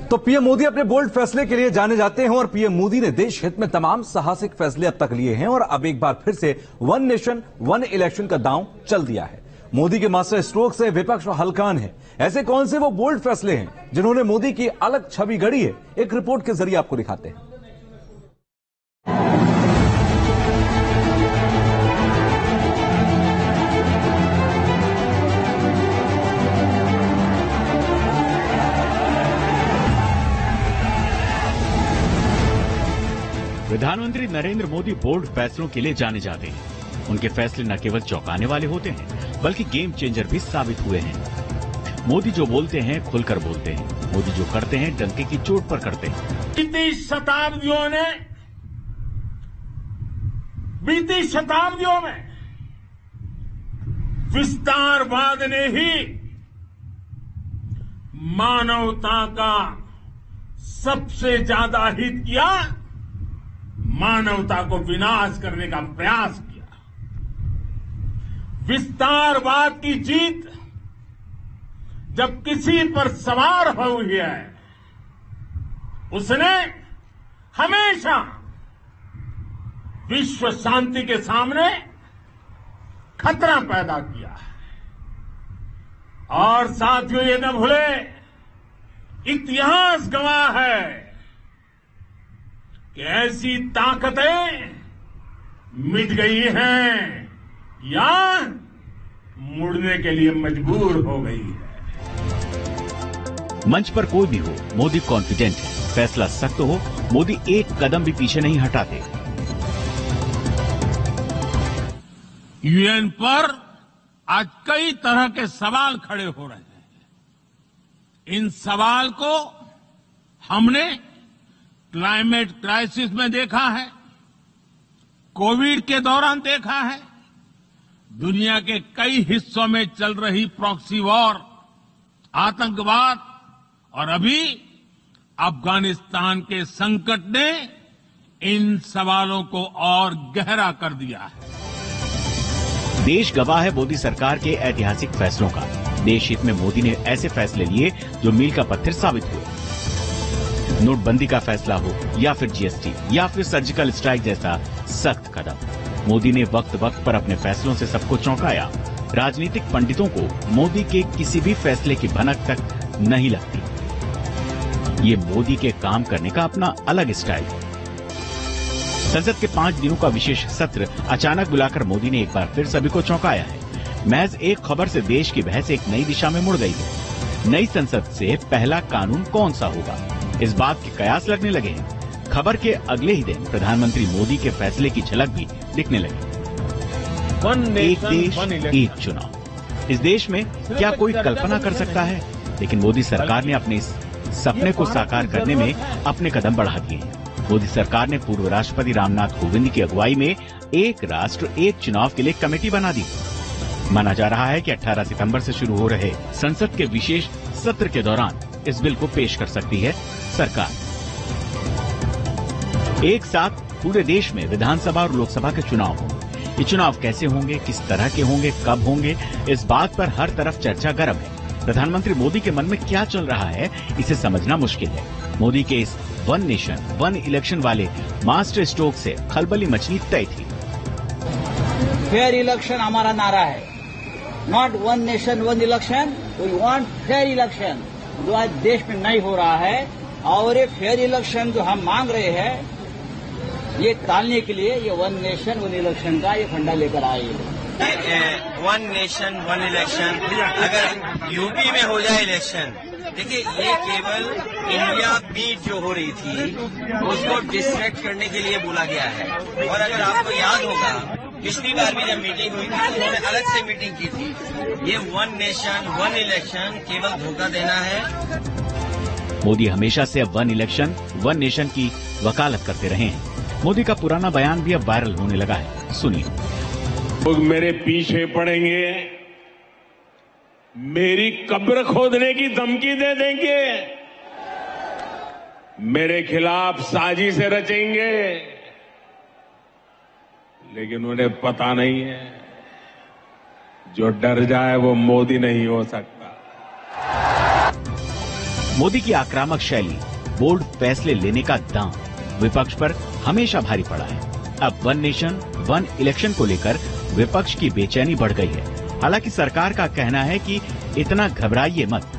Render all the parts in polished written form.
तो पीएम मोदी अपने बोल्ड फैसले के लिए जाने जाते हैं और पीएम मोदी ने देश हित में तमाम साहसिक फैसले अब तक लिए हैं और अब एक बार फिर से वन नेशन वन इलेक्शन का दांव चल दिया है। मोदी के मास्टर स्ट्रोक से विपक्ष हलकान है। ऐसे कौन से वो बोल्ड फैसले हैं जिन्होंने मोदी की अलग छवि गढ़ी है, एक रिपोर्ट के जरिए आपको दिखाते हैं। प्रधानमंत्री नरेंद्र मोदी बोल्ड फैसलों के लिए जाने जाते हैं। उनके फैसले न केवल चौंकाने वाले होते हैं बल्कि गेम चेंजर भी साबित हुए हैं। मोदी जो बोलते हैं खुलकर बोलते हैं, मोदी जो करते हैं डंके की चोट पर करते हैं। बीती शताब्दियों में विस्तारवाद ने ही मानवता का सबसे ज्यादा हित किया, मानवता को विनाश करने का प्रयास किया। विस्तारवाद की जीत जब किसी पर सवार हुई है, उसने हमेशा विश्व शांति के सामने खतरा पैदा किया है। और साथियों, ये न भूले, इतिहास गवाह है कि ऐसी ताकतें मिट गई हैं या मुड़ने के लिए मजबूर हो गई है। मंच पर कोई भी हो, मोदी कॉन्फिडेंट है। फैसला सख्त हो, मोदी एक कदम भी पीछे नहीं हटाते। यूएन पर आज कई तरह के सवाल खड़े हो रहे हैं। इन सवाल को हमने क्लाइमेट क्राइसिस में देखा है, कोविड के दौरान देखा है, दुनिया के कई हिस्सों में चल रही प्रॉक्सी वॉर, आतंकवाद और अभी अफगानिस्तान के संकट ने इन सवालों को और गहरा कर दिया है। देश गवाह है मोदी सरकार के ऐतिहासिक फैसलों का। देश हित में मोदी ने ऐसे फैसले लिए जो मील का पत्थर साबित हुए। नोटबंदी का फैसला हो या फिर जीएसटी या फिर सर्जिकल स्ट्राइक जैसा सख्त कदम, मोदी ने वक्त वक्त पर अपने फैसलों से सबको चौंकाया। राजनीतिक पंडितों को मोदी के किसी भी फैसले की भनक तक नहीं लगती। ये मोदी के काम करने का अपना अलग स्टाइल है। संसद के 5 दिनों का विशेष सत्र अचानक बुलाकर मोदी ने एक बार फिर सभी को चौंकाया है। महज एक खबर से देश की बहस एक नई दिशा में मुड़ गई है। नई संसद से पहला कानून कौन सा होगा, इस बात के कयास लगने लगे हैं। खबर के अगले ही दिन प्रधानमंत्री मोदी के फैसले की झलक भी दिखने लगी। एक देश एक चुनाव। इस देश में क्या कोई कल्पना कर सकता है? लेकिन मोदी सरकार ने अपने इस सपने को साकार करने में अपने कदम बढ़ा दिए हैं। मोदी सरकार ने पूर्व राष्ट्रपति रामनाथ कोविंद की अगुवाई में एक राष्ट्र एक चुनाव के लिए कमेटी बना दी। माना जा रहा है कि 18 सितंबर से शुरू हो रहे संसद के विशेष सत्र के दौरान इस बिल को पेश कर सकती है सरकार। एक साथ पूरे देश में विधानसभा और लोकसभा के चुनाव होंगे। ये चुनाव कैसे होंगे, किस तरह के होंगे, कब होंगे, इस बात पर हर तरफ चर्चा गर्म है। प्रधानमंत्री मोदी के मन में क्या चल रहा है, इसे समझना मुश्किल है। मोदी के इस वन नेशन वन इलेक्शन वाले मास्टर स्ट्रोक से खलबली मचनी तय थी। फेयर इलेक्शन हमारा नारा है, not one nation one election, we want fair election, जो आज देश में नहीं हो रहा है। और ये फेयर इलेक्शन जो हम मांग रहे हैं, ये टालने के लिए ये वन नेशन वन इलेक्शन का ये फंडा लेकर आए। वन नेशन वन इलेक्शन अगर यूपी में हो जाए इलेक्शन, देखिए ये केवल इंडिया बीट जो हो रही थी उसको डिस्ट्रैक्ट करने के लिए बोला गया है। और अगर आपको याद होगा, पिछली बार भी जब मीटिंग हुई थी उन्होंने अलग से मीटिंग की थी। ये वन नेशन वन इलेक्शन केवल धोखा देना है। मोदी हमेशा से अब वन इलेक्शन वन नेशन की वकालत करते रहे हैं। मोदी का पुराना बयान भी अब वायरल होने लगा है। सुनिए। लोग मेरे पीछे पड़ेंगे, मेरी कब्र खोदने की धमकी दे देंगे, मेरे खिलाफ साजिशें रचेंगे, लेकिन उन्हें पता नहीं है जो डर जाए वो मोदी नहीं हो सकता। मोदी की आक्रामक शैली, बोल्ड फैसले लेने का दांव विपक्ष पर हमेशा भारी पड़ा है। अब वन नेशन वन इलेक्शन को लेकर विपक्ष की बेचैनी बढ़ गई है। हालांकि सरकार का कहना है कि इतना घबराइए मत।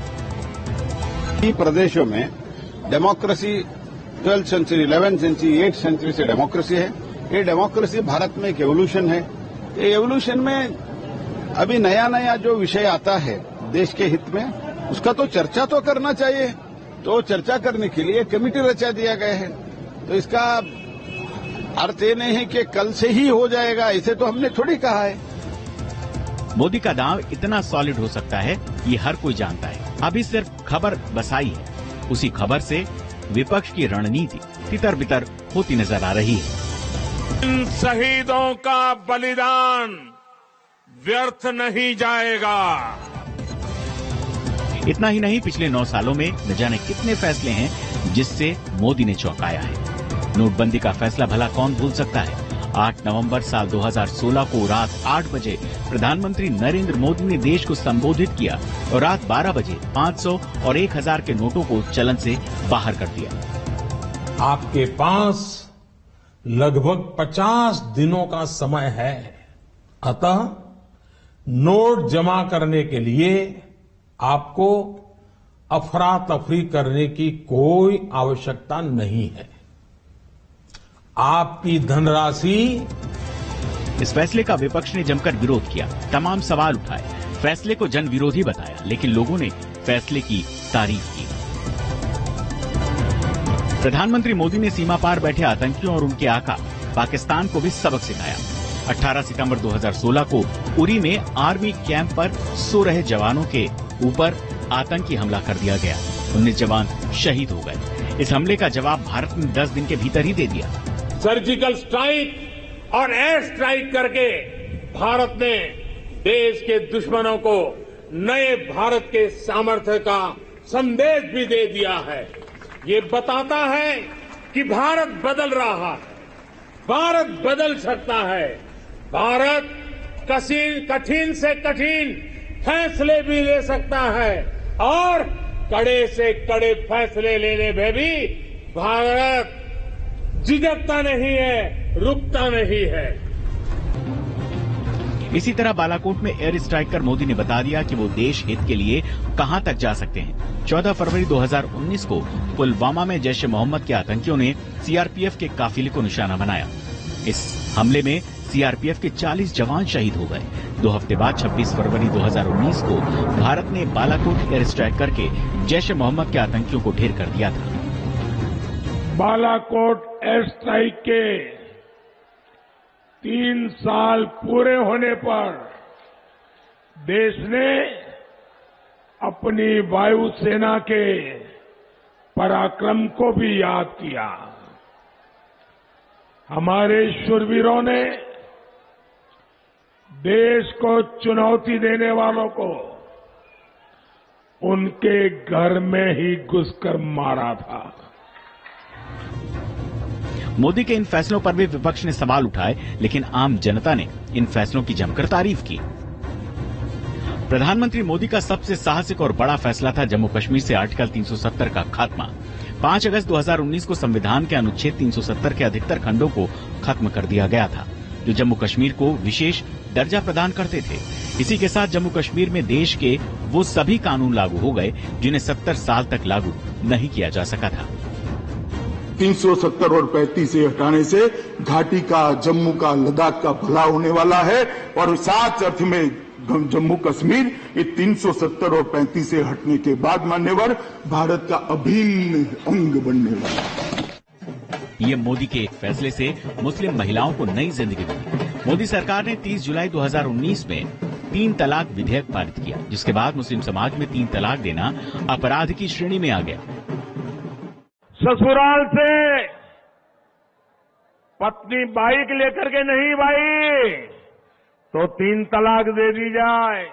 प्रदेशों में democracy 12th century, 11th century, 8th century से डेमोक्रेसी है। ये डेमोक्रेसी भारत में एक एवोल्यूशन है। ये एवोल्यूशन में अभी नया नया जो विषय आता है देश के हित में, उसका तो चर्चा तो करना चाहिए। तो चर्चा करने के लिए कमेटी रचा दिया गया है। तो इसका अर्थ ये नहीं है कि कल से ही हो जाएगा, इसे तो हमने थोड़ी कहा है। मोदी का दांव इतना सॉलिड हो सकता है ये हर कोई जानता है। अभी सिर्फ खबर बसाई है। उसी खबर से विपक्ष की रणनीति तितर बितर होती नजर आ रही है। इन शहीदों का बलिदान व्यर्थ नहीं जाएगा। इतना ही नहीं, पिछले 9 सालों में न जाने कितने फैसले हैं जिससे मोदी ने चौंकाया है। नोटबंदी का फैसला भला कौन भूल सकता है। 8 नवंबर साल 2016 को रात 8 बजे प्रधानमंत्री नरेंद्र मोदी ने देश को संबोधित किया और रात 12 बजे 500 और 1000 के नोटों को चलन से बाहर कर दिया। आपके पास लगभग 50 दिनों का समय है। अतः नोट जमा करने के लिए आपको अफरा तफरी करने की कोई आवश्यकता नहीं है। आपकी धनराशि। इस फैसले का विपक्ष ने जमकर विरोध किया, तमाम सवाल उठाए, फैसले को जन विरोधी बताया, लेकिन लोगों ने फैसले की तारीफ की। प्रधानमंत्री मोदी ने सीमा पार बैठे आतंकियों और उनके आका पाकिस्तान को भी सबक सिखाया। 18 सितंबर 2016 को उरी में आर्मी कैंप पर सो रहे जवानों के ऊपर आतंकी हमला कर दिया गया। 19 जवान शहीद हो गए। इस हमले का जवाब भारत ने 10 दिन के भीतर ही दे दिया। सर्जिकल स्ट्राइक और एयर स्ट्राइक करके भारत ने देश के दुश्मनों को नए भारत के सामर्थ्य का संदेश भी दे दिया है। ये बताता है कि भारत बदल रहा है, भारत बदल सकता है। भारत कठिन से कठिन फैसले भी ले सकता है और कड़े से कड़े फैसले लेने में भी भारत झिझकता नहीं है, रुकता नहीं है। इसी तरह बालाकोट में एयर स्ट्राइक कर मोदी ने बता दिया कि वो देश हित के लिए कहां तक जा सकते हैं। 14 फरवरी 2019 को पुलवामा में जैश ए मोहम्मद के आतंकियों ने सीआरपीएफ के काफिले को निशाना बनाया। इस हमले में सीआरपीएफ के 40 जवान शहीद हो गए। 2 हफ्ते बाद 26 फरवरी 2019 को भारत ने बालाकोट एयर स्ट्राइक करके जैश ए मोहम्मद के आतंकियों को ढेर कर दिया था। बालाकोट एयर स्ट्राइक के 3 साल पूरे होने पर देश ने अपनी वायुसेना के पराक्रम को भी याद किया। हमारे शूरवीरों ने देश को चुनौती देने वालों को उनके घर में ही घुसकर मारा था। मोदी के इन फैसलों पर भी विपक्ष ने सवाल उठाए, लेकिन आम जनता ने इन फैसलों की जमकर तारीफ की। प्रधानमंत्री मोदी का सबसे साहसिक और बड़ा फैसला था जम्मू कश्मीर से आर्टिकल 370 का खात्मा। 5 अगस्त 2019 को संविधान के अनुच्छेद 370 के अधिकतर खंडों को खत्म कर दिया गया था, जो जम्मू कश्मीर को विशेष दर्जा प्रदान करते थे। इसी के साथ जम्मू कश्मीर में देश के वो सभी कानून लागू हो गए जिन्हें 70 साल तक लागू नहीं किया जा सका था। 370 और 35 से हटाने से घाटी का, जम्मू का, लद्दाख का भला होने वाला है और साथ अर्थ में जम्मू कश्मीर ये 370 और 35 से हटने के बाद मान्यवर भारत का अभिन्न अंग बनने वाला है। ये मोदी के एक फैसले से मुस्लिम महिलाओं को नई जिंदगी मिली। मोदी सरकार ने 30 जुलाई 2019 में 3 तलाक विधेयक पारित किया, जिसके बाद मुस्लिम समाज में 3 तलाक देना अपराध की श्रेणी में आ गया। ससुराल से पत्नी बाइक लेकर के नहीं भाई तो 3 तलाक दे दी जाए।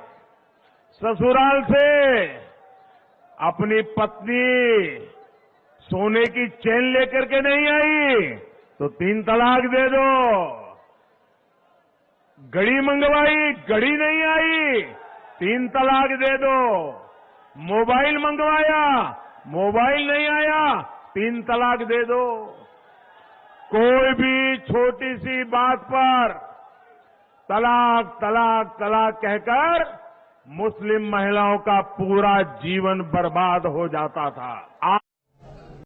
ससुराल से अपनी पत्नी सोने की चेन लेकर के नहीं आई तो 3 तलाक दे दो। घड़ी मंगवाई, घड़ी नहीं आई, 3 तलाक दे दो। मोबाइल मंगवाया, मोबाइल नहीं आया 3 तलाक दे दो। कोई भी छोटी सी बात पर तलाक तलाक तलाक कहकर मुस्लिम महिलाओं का पूरा जीवन बर्बाद हो जाता था।